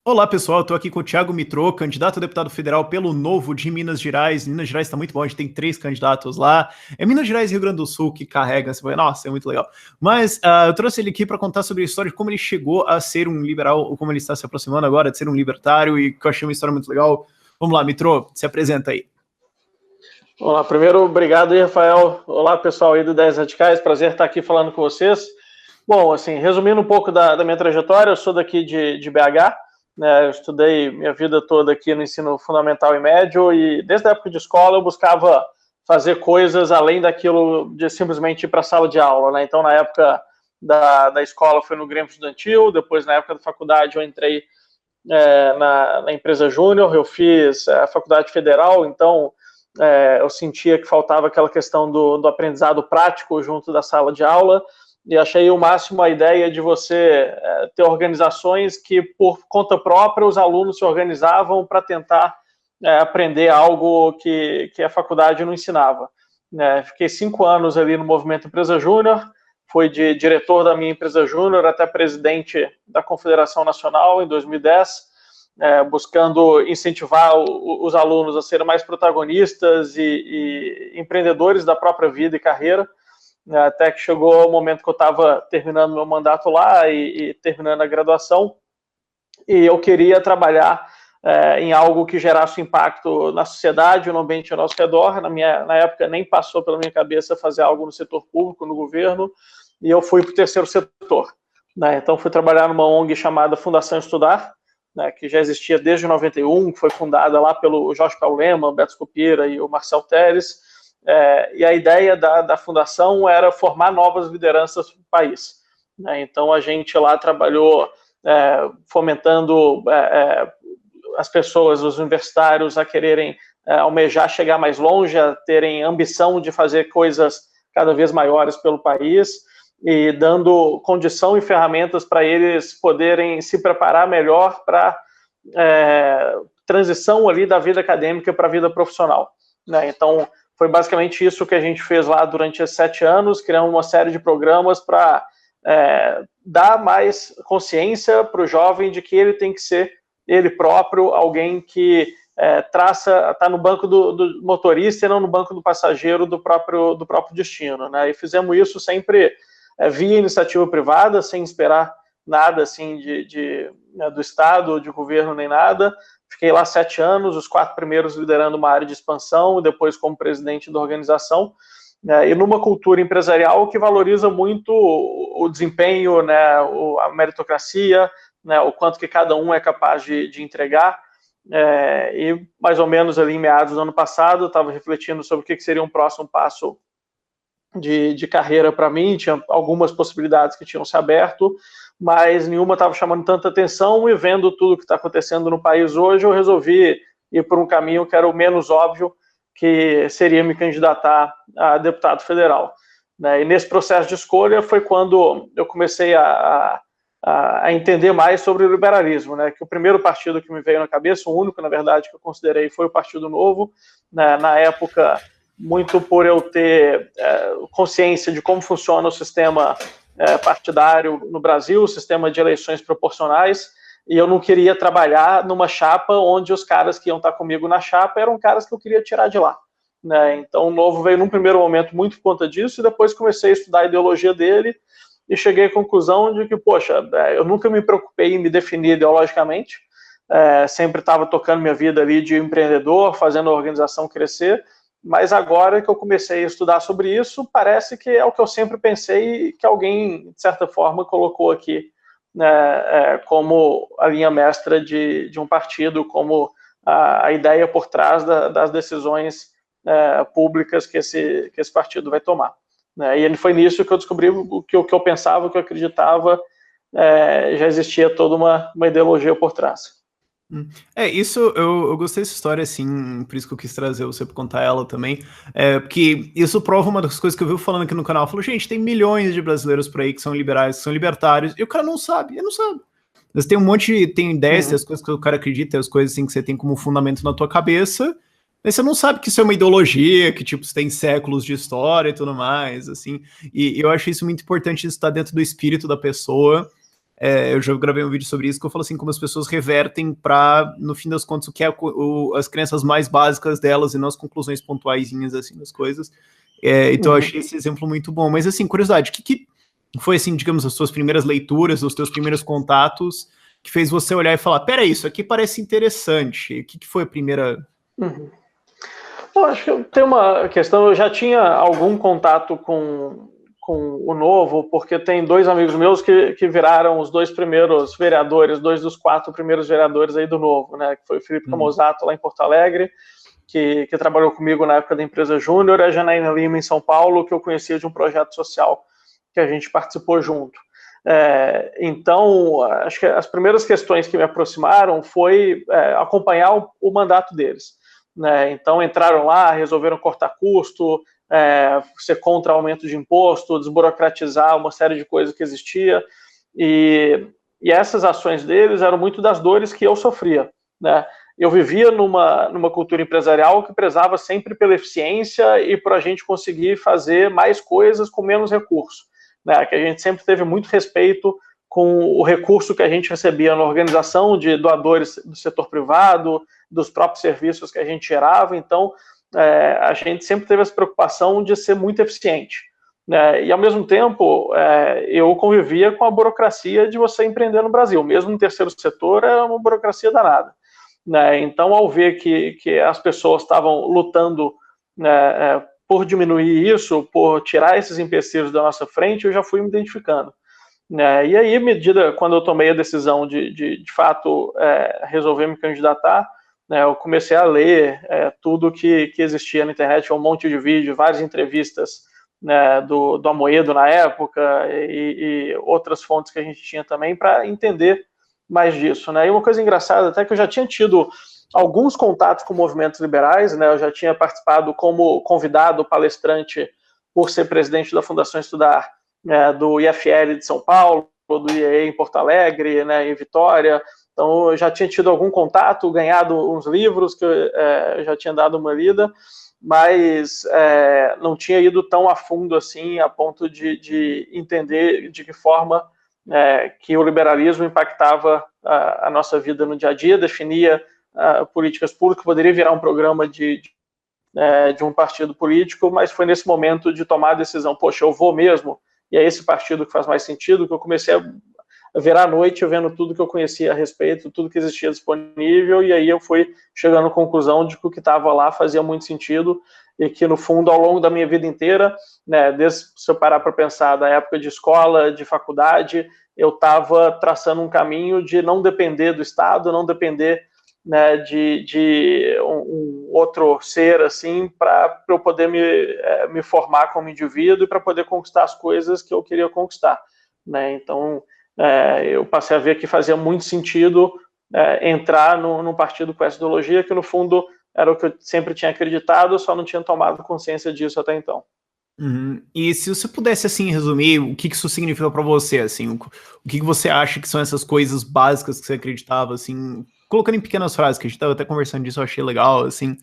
Olá pessoal, eu tô aqui com o Thiago Mitrô, candidato a deputado federal pelo Novo de Minas Gerais. Minas Gerais tá muito bom, a gente tem 3 candidatos lá. É Minas Gerais e Rio Grande do Sul que carrega, nossa, é muito legal. Mas eu trouxe ele aqui para contar sobre a história de como ele chegou a ser um liberal, ou como ele está se aproximando agora de ser um libertário, e que eu achei uma história muito legal. Vamos lá, Mitrô, se apresenta aí. Olá, primeiro, obrigado aí, Rafael. Olá, pessoal aí do 10 Radicais, prazer estar aqui falando com vocês. Bom, assim, resumindo um pouco da minha trajetória, eu sou daqui de BH, né, eu estudei minha vida toda aqui no ensino fundamental e médio, e desde a época de escola eu buscava fazer coisas além daquilo de simplesmente ir para a sala de aula, né? Então, na época da escola foi no Grêmio Estudantil, depois na época da faculdade eu entrei na empresa Júnior, eu fiz a faculdade federal, então eu sentia que faltava aquela questão do aprendizado prático junto da sala de aula, e achei o máximo a ideia de você ter organizações que, por conta própria, os alunos se organizavam para tentar aprender algo que a faculdade não ensinava. Fiquei 5 anos ali no Movimento Empresa Júnior, fui de diretor da minha empresa Júnior até presidente da Confederação Nacional em 2010, buscando incentivar os alunos a serem mais protagonistas e empreendedores da própria vida e carreira, até que chegou o momento que eu estava terminando meu mandato lá e terminando a graduação, e eu queria trabalhar em algo que gerasse impacto na sociedade, no ambiente ao nosso redor. Na época nem passou pela minha cabeça fazer algo no setor público, no governo, e eu fui para o terceiro setor. Então fui trabalhar numa ONG chamada Fundação Estudar, que já existia desde 91, que foi fundada lá pelo Jorge Paulo Lemann, Beto Scupira e o Marcel Teres, e a ideia da fundação era formar novas lideranças no país. Então a gente lá trabalhou fomentando as pessoas, os universitários, a quererem almejar chegar mais longe, a terem ambição de fazer coisas cada vez maiores pelo país, e dando condição e ferramentas para eles poderem se preparar melhor para transição ali da vida acadêmica para a vida profissional. Então, foi basicamente isso que a gente fez lá durante esses 7 anos, criamos uma série de programas para dar mais consciência para o jovem de que ele tem que ser ele próprio, alguém que está no banco do motorista e não no banco do passageiro do próprio destino. E fizemos isso sempre via iniciativa privada, sem esperar nada assim do Estado, de governo, nem nada. Fiquei lá 7 anos, os 4 primeiros liderando uma área de expansão, e depois como presidente da organização, e numa cultura empresarial que valoriza muito o desempenho, a meritocracia, o quanto que cada um é capaz de entregar. E mais ou menos ali em meados do ano passado, eu estava refletindo sobre o que seria um próximo passo de carreira para mim. Tinha algumas possibilidades que tinham se aberto, mas nenhuma estava chamando tanta atenção, e vendo tudo que está acontecendo no país hoje, eu resolvi ir por um caminho que era o menos óbvio, que seria me candidatar a deputado federal. E nesse processo de escolha foi quando eu comecei a entender mais sobre o liberalismo, que o primeiro partido que me veio na cabeça, o único, na verdade, que eu considerei, foi o Partido Novo. Na época, muito por eu ter consciência de como funciona o sistema partidário no Brasil, o sistema de eleições proporcionais, e eu não queria trabalhar numa chapa onde os caras que iam estar comigo na chapa eram caras que eu queria tirar de lá. Então o Novo veio num primeiro momento muito por conta disso, e depois comecei a estudar a ideologia dele, e cheguei à conclusão de que, poxa, eu nunca me preocupei em me definir ideologicamente, sempre estava tocando minha vida ali de empreendedor, fazendo a organização crescer, mas agora que eu comecei a estudar sobre isso, parece que é o que eu sempre pensei, que alguém, de certa forma, colocou aqui como a linha mestra de um partido, como a ideia por trás das decisões públicas que esse partido vai tomar. E ele foi nisso que eu descobri o que eu pensava, o que eu acreditava, já existia toda uma ideologia por trás. Isso, eu gostei dessa história, assim, por isso que eu quis trazer você pra contar ela também, porque isso prova uma das coisas que eu vi falando aqui no canal. Falou, gente, tem milhões de brasileiros por aí que são liberais, que são libertários, e o cara não sabe, ele não sabe. Você tem um monte, tem ideias, tem as coisas que o cara acredita, tem as coisas assim que você tem como fundamento na tua cabeça, mas você não sabe que isso é uma ideologia, que tipo, você tem séculos de história e tudo mais, assim, e eu acho isso muito importante, isso estar dentro do espírito da pessoa, eu já gravei um vídeo sobre isso, que eu falo assim, como as pessoas revertem para, no fim das contas, o que é as crenças mais básicas delas e não as conclusões pontuaisinhas, assim, das coisas. Então eu achei esse exemplo muito bom. Mas, assim, curiosidade, o que foi, assim, digamos, as suas primeiras leituras, os teus primeiros contatos, que fez você olhar e falar, peraí, isso aqui parece interessante. O que foi a primeira... Eu acho que tem uma questão, eu já tinha algum contato com o Novo, porque tem 2 amigos meus que viraram os 2 primeiros vereadores, 2 dos 4 primeiros vereadores aí do Novo, né, que foi o Felipe Camozato lá em Porto Alegre, que trabalhou comigo na época da empresa Júnior, e a Janaína Lima em São Paulo, que eu conhecia de um projeto social que a gente participou junto. Então, acho que as primeiras questões que me aproximaram foi acompanhar o mandato deles. Né? Então, entraram lá, resolveram cortar custo, ser contra aumento de imposto, desburocratizar uma série de coisas que existia, e essas ações deles eram muito das dores que eu sofria. Né? Eu vivia numa cultura empresarial que prezava sempre pela eficiência e para a gente conseguir fazer mais coisas com menos recurso. Né, que a gente sempre teve muito respeito com o recurso que a gente recebia na organização de doadores do setor privado, dos próprios serviços que a gente gerava. Então, a gente sempre teve essa preocupação de ser muito eficiente. Né, e, ao mesmo tempo, eu convivia com a burocracia de você empreender no Brasil. Mesmo no terceiro setor, é uma burocracia danada. Né, então, ao ver que as pessoas estavam lutando, né, por diminuir isso, por tirar esses empecilhos da nossa frente, eu já fui me identificando. E aí, quando eu tomei a decisão de fato, resolver me candidatar, eu comecei a ler tudo que existia na internet, um monte de vídeo, várias entrevistas, né, do Amoedo na época e outras fontes que a gente tinha também para entender mais disso. Né? E uma coisa engraçada, até que eu já tinha tido alguns contatos com movimentos liberais, né? Eu já tinha participado como convidado palestrante por ser presidente da Fundação Estudar, né, do IFL de São Paulo, do IEE em Porto Alegre, né, em Vitória. Então, eu já tinha tido algum contato, ganhado uns livros que eu já tinha dado uma lida, mas não tinha ido tão a fundo assim, a ponto de entender de que forma que o liberalismo impactava a nossa vida no dia a dia, definia políticas públicas, poderia virar um programa de um partido político, mas foi nesse momento de tomar a decisão, poxa, eu vou mesmo, e é esse partido que faz mais sentido, que eu comecei a virar à noite vendo tudo que eu conhecia a respeito, tudo que existia disponível, e aí eu fui chegando à conclusão de que o que estava lá fazia muito sentido, e que, no fundo, ao longo da minha vida inteira, né, desde, se eu parar para pensar, da época de escola, de faculdade, eu estava traçando um caminho de não depender do Estado, não depender, né, de um outro ser, assim, para eu poder me formar como indivíduo e para poder conquistar as coisas que eu queria conquistar. Né? Então, eu passei a ver que fazia muito sentido entrar num partido com essa ideologia, que, no fundo, era o que eu sempre tinha acreditado, só não tinha tomado consciência disso até então. E se você pudesse, assim, resumir o que isso significa para você, assim, o que você acha que são essas coisas básicas que você acreditava, assim, colocando em pequenas frases, que a gente estava até conversando disso, eu achei legal, assim,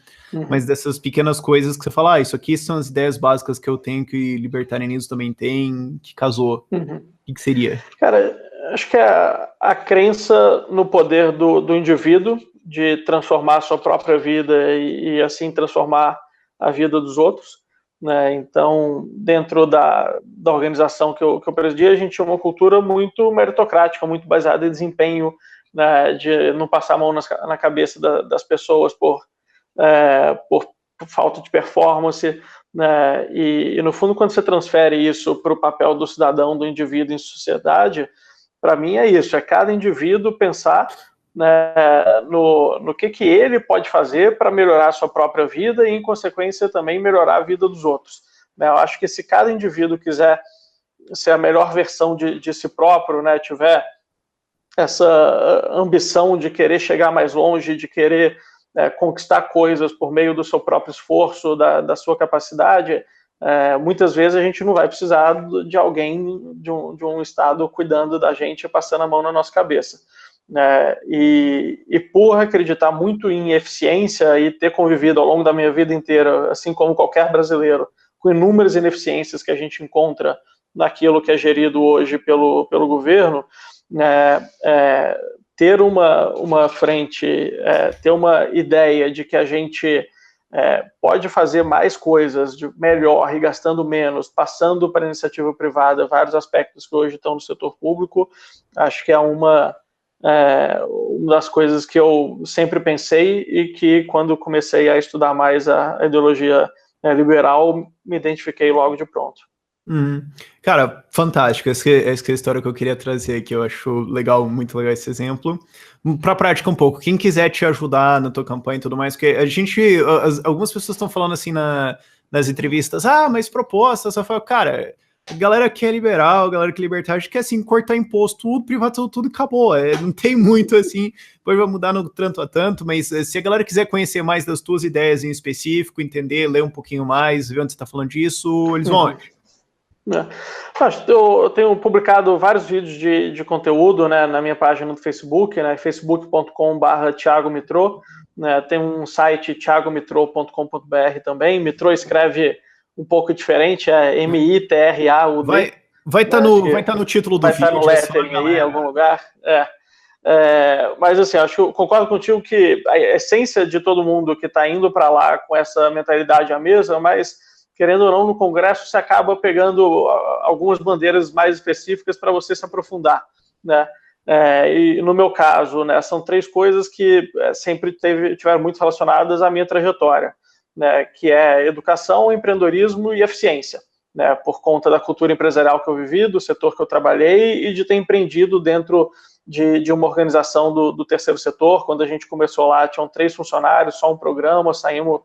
mas dessas pequenas coisas que você fala, isso aqui são as ideias básicas que eu tenho, que libertarianismo também tem, que casou. O que seria? Cara, acho que a crença no poder do indivíduo, de transformar a sua própria vida e assim transformar a vida dos outros. Né? Então, dentro da organização que eu presidi, a gente tinha uma cultura muito meritocrática, muito baseada em desempenho, né, de não passar a mão na cabeça das pessoas por falta de performance. Né? E, no fundo, quando você transfere isso para o papel do cidadão, do indivíduo em sociedade, para mim é isso, é cada indivíduo pensar, né, no que ele pode fazer para melhorar a sua própria vida e, em consequência, também melhorar a vida dos outros. Né? Eu acho que se cada indivíduo quiser ser a melhor versão de si próprio, né, tiver essa ambição de querer chegar mais longe, de querer conquistar coisas por meio do seu próprio esforço, da sua capacidade, muitas vezes a gente não vai precisar de alguém, de um Estado cuidando da gente, passando a mão na nossa cabeça. E por acreditar muito em eficiência e ter convivido ao longo da minha vida inteira, assim como qualquer brasileiro, com inúmeras ineficiências que a gente encontra naquilo que é gerido hoje pelo governo, ter uma frente, ter uma ideia de que a gente pode fazer mais coisas de melhor e gastando menos, passando para a iniciativa privada vários aspectos que hoje estão no setor público, acho que é uma das coisas que eu sempre pensei e que quando comecei a estudar mais a ideologia liberal, me identifiquei logo de pronto. Cara, fantástico. Essa é a história que eu queria trazer aqui. Eu acho legal, muito legal esse exemplo. Para a prática um pouco, quem quiser te ajudar na tua campanha e tudo mais, porque algumas pessoas estão falando assim nas entrevistas, mas propostas, eu falo, cara, a galera que é liberal, a galera que é libertário, quer assim, cortar imposto, tudo, privatizar tudo e acabou. Não tem muito assim, depois vai mudar no tanto a tanto, mas se a galera quiser conhecer mais das tuas ideias em específico, entender, ler um pouquinho mais, ver onde você está falando disso, eles vão onde? Eu tenho publicado vários vídeos de conteúdo, né, na minha página do Facebook, né, facebook.com/thiagomitro, né, tem um site thiagomitro.com.br também. Mitro escreve um pouco diferente, é M-I-T-R-A-U-D. Vai estar no título do vídeo. Vai estar no lettering aí, em algum lugar. Mas assim, acho que eu concordo contigo que a essência de todo mundo que está indo para lá com essa mentalidade é a mesma, mas querendo ou não, no Congresso você acaba pegando algumas bandeiras mais específicas para você se aprofundar, né? E no meu caso, né, são 3 coisas que sempre tiveram muito relacionadas à minha trajetória, né, que é educação, empreendedorismo e eficiência, né, por conta da cultura empresarial que eu vivi, do setor que eu trabalhei e de ter empreendido dentro de uma organização do terceiro setor. Quando a gente começou lá, tinham 3 funcionários, só um programa, saímos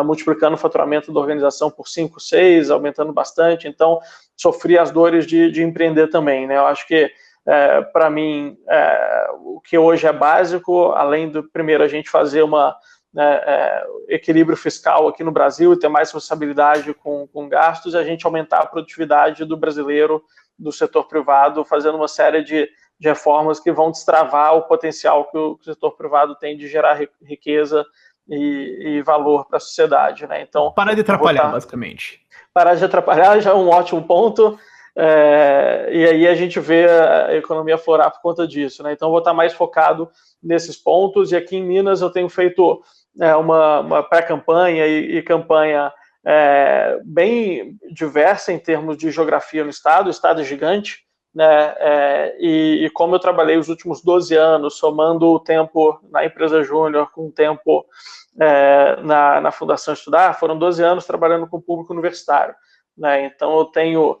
multiplicando o faturamento da organização por 5, 6, aumentando bastante. Então, sofri as dores de empreender também, né? Eu acho que, para mim, o que hoje é básico, além do, primeiro, a gente fazer equilíbrio fiscal aqui no Brasil e ter mais responsabilidade com gastos, a gente aumentar a produtividade do brasileiro, do setor privado, fazendo uma série de reformas que vão destravar o potencial que o setor privado tem de gerar riqueza e valor para a sociedade, né? Então, parar de atrapalhar, basicamente. Parar de atrapalhar já é um ótimo ponto, e aí a gente vê a economia florar por conta disso, né? Então, vou estar mais focado nesses pontos, e aqui em Minas eu tenho feito uma pré-campanha e campanha bem diversa em termos de geografia no estado. O estado é gigante, né? E como eu trabalhei os últimos 12 anos, somando o tempo na empresa júnior com o tempo na Fundação Estudar, foram 12 anos trabalhando com o público universitário, né? Então eu tenho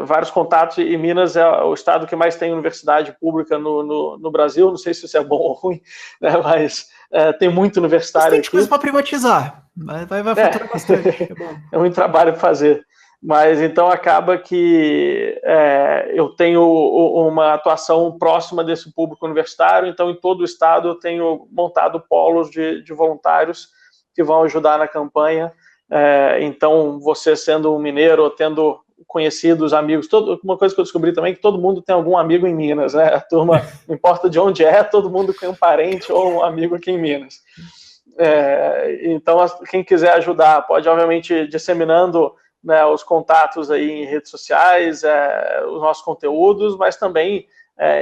vários contatos, e Minas é o estado que mais tem universidade pública no Brasil. Não sei se isso é bom ou ruim, né? Mas tem muito universitário. Tem coisa para privatizar, vai faturar bastante. É muito trabalho para fazer. Mas então acaba que eu tenho uma atuação próxima desse público universitário. Então, em todo o estado, eu tenho montado polos de voluntários que vão ajudar na campanha. Então, você sendo um mineiro, ou tendo conhecidos, amigos, uma coisa que eu descobri também é que todo mundo tem algum amigo em Minas, né? A turma, não importa de onde todo mundo tem um parente ou um amigo aqui em Minas. Então, quem quiser ajudar, pode, obviamente, disseminando, né, os contatos aí em redes sociais, os nossos conteúdos, mas também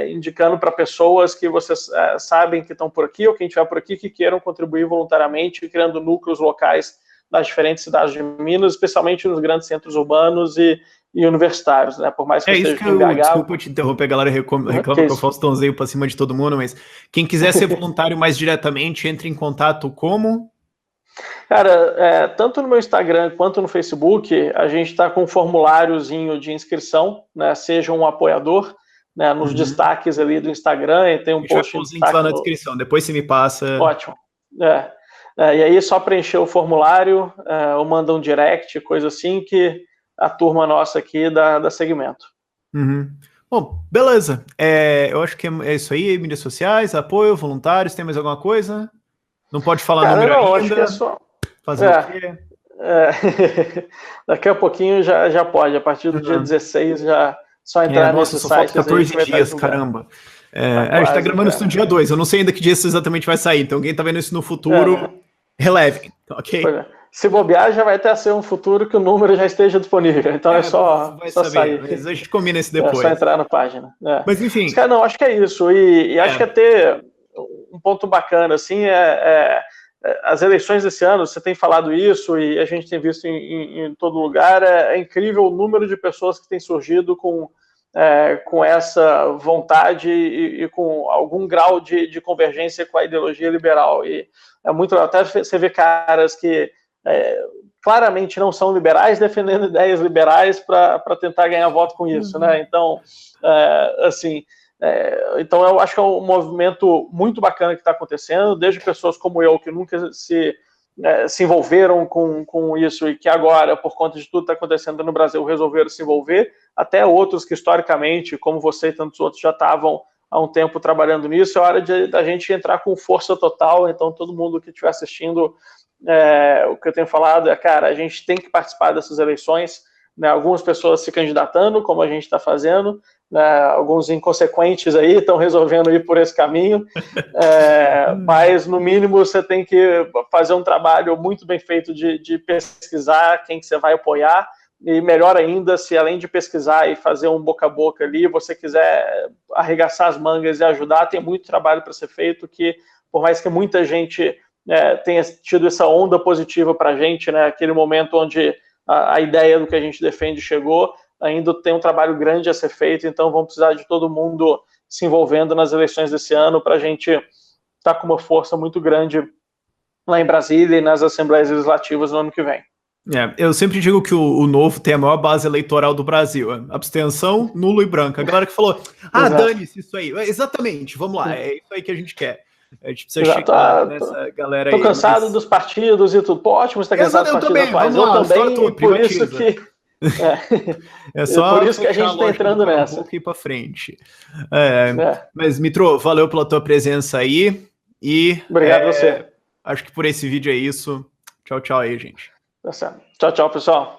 indicando para pessoas que vocês sabem que estão por aqui, ou quem estiver por aqui, que queiram contribuir voluntariamente, criando núcleos locais nas diferentes cidades de Minas, especialmente nos grandes centros urbanos e universitários, né? Por mais que isso que eu BH... Desculpa te interromper, a galera reclama que eu Faustãozinho para cima de todo mundo, mas quem quiser ser voluntário mais diretamente, entre em contato como... Cara, tanto no meu Instagram quanto no Facebook, a gente está com um formuláriozinho de inscrição, né? Seja um apoiador, né? Nos destaques ali do Instagram, e tem um post de destaque lá na descrição, depois você me passa. Ótimo. E aí é só preencher o formulário, ou manda um direct, coisa assim, que a turma nossa aqui dá segmento. Bom, beleza. Eu acho que é isso aí, mídias sociais, apoio, voluntários, tem mais alguma coisa? Não pode falar número ainda? Acho que é só... Fazer o quê? Daqui a pouquinho já pode, a partir do dia 16 já só entrar nesse site. Só 14 dias, caramba. A gente tá gravando isso no dia 2, eu não sei ainda que dia isso exatamente vai sair, então quem tá vendo isso no futuro, releve, ok? Se bobear, já vai até ser um futuro que o número já esteja disponível. Então é só sair. Mas a gente combina isso depois. É só entrar na página. Mas enfim. Mas, cara, não, acho que é isso. E acho que até um ponto bacana, assim, as eleições desse ano, você tem falado isso e a gente tem visto em todo lugar, é incrível o número de pessoas que têm surgido com essa vontade e com algum grau de convergência com a ideologia liberal. E é muito, até você vê caras que claramente não são liberais defendendo ideias liberais para tentar ganhar voto com isso, né? Então, então eu acho que é um movimento muito bacana que está acontecendo, desde pessoas como eu, que nunca se envolveram com isso e que agora, por conta de tudo que está acontecendo no Brasil, resolveram se envolver, até outros que historicamente, como você e tantos outros, já estavam há um tempo trabalhando nisso. É hora da gente entrar com força total. Então todo mundo que estiver assistindo, o que eu tenho falado cara, a gente tem que participar dessas eleições, né? Algumas pessoas se candidatando, como a gente está fazendo, né? Alguns inconsequentes aí estão resolvendo ir por esse caminho, mas no mínimo você tem que fazer um trabalho muito bem feito de pesquisar quem que você vai apoiar, e melhor ainda, se além de pesquisar e fazer um boca a boca ali, você quiser arregaçar as mangas e ajudar, tem muito trabalho para ser feito, que por mais que muita gente tenha tido essa onda positiva para a gente, né, aquele momento onde a ideia do que a gente defende chegou, ainda tem um trabalho grande a ser feito, então vamos precisar de todo mundo se envolvendo nas eleições desse ano para a gente estar com uma força muito grande lá em Brasília e nas assembleias legislativas no ano que vem. Eu sempre digo que o Novo tem a maior base eleitoral do Brasil. Abstenção, nulo e branco. A galera que falou, dane-se isso aí. Exatamente, vamos lá, é isso aí que a gente quer. A gente precisa chegar nessa galera aí. Tô cansado dos partidos e tudo. Pô, ótimo, você tá cansado dos partidos atuais. Eu também, por isso que... só por isso que a gente tá entrando nessa. Um pouco ir pra frente. Mas, Mitro, valeu pela tua presença aí. E obrigado a você. Acho que por esse vídeo é isso. Tchau, tchau aí, gente. Tá certo. Tchau, tchau, pessoal.